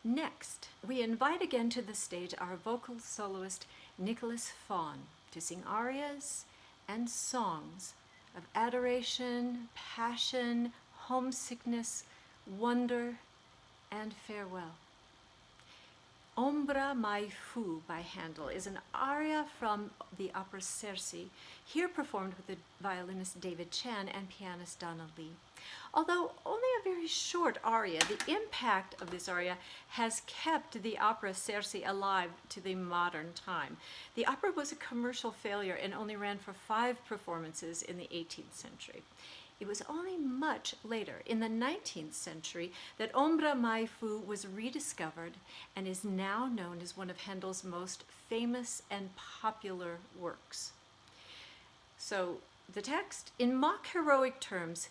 Next, we invite again to the stage our vocal soloist Nicholas Fawn to sing arias and songs of adoration, passion, homesickness, wonder, and farewell. Ombra mai fu by Händel is an aria from the opera Xerxes, here performed with the violinist David Chan and pianist Donna Lee. Although only a very short aria, the impact of this aria has kept the opera Xerxes alive to the modern time. The opera was a commercial failure and only ran for 5 performances in the 18th century. It was only much later, in the 19th century, that Ombra mai fu was rediscovered and is now known as one of Händel's most famous and popular works. So, the text, in mock heroic terms,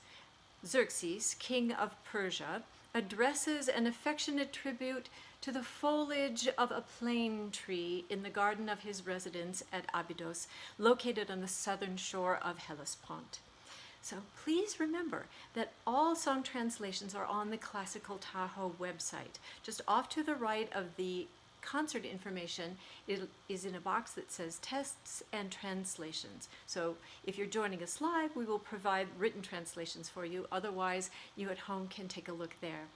Xerxes, king of Persia, addresses an affectionate tribute to the foliage of a plane tree in the garden of his residence at Abydos, located on the southern shore of Hellespont. So please remember that all song translations are on the Classical Tahoe website. Just off to the right of the concert information, it is in a box that says tests and translations. So if you're joining us live, we will provide written translations for you. Otherwise, you at home can take a look there.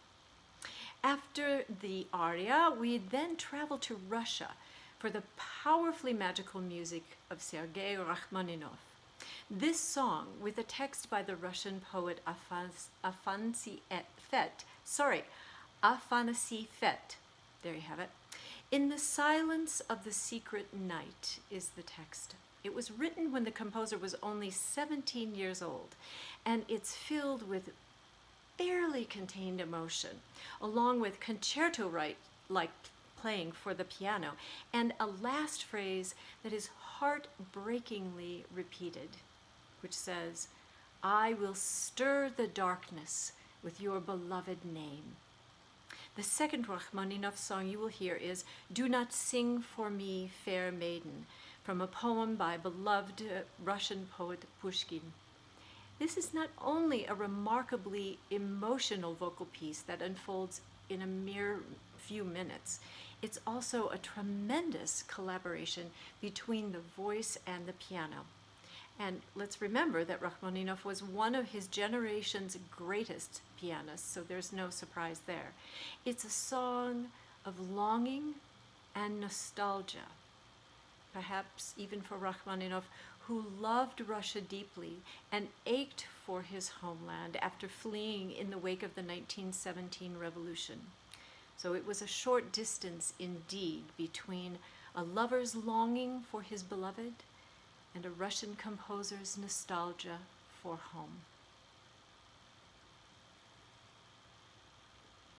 After the aria, we then travel to Russia for the powerfully magical music of Sergei Rachmaninoff. This song, with a text by the Russian poet Afanasy Fet, there you have it. In the silence of the secret night is the text. It was written when the composer was only 17 years old, and it's filled with barely contained emotion, along with concerto-like playing for the piano, and a last phrase that is heartbreakingly repeated, which says, "I will stir the darkness with your beloved name." The second Rachmaninoff song you will hear is "Do Not Sing for Me, Fair Maiden," from a poem by beloved Russian poet Pushkin. This is not only a remarkably emotional vocal piece that unfolds in a mere few minutes, it's also a tremendous collaboration between the voice and the piano. And let's remember that Rachmaninoff was one of his generation's greatest pianists, so there's no surprise there. It's a song of longing and nostalgia, perhaps even for Rachmaninoff, who loved Russia deeply and ached for his homeland after fleeing in the wake of the 1917 revolution. So it was a short distance indeed between a lover's longing for his beloved and a Russian composer's nostalgia for home.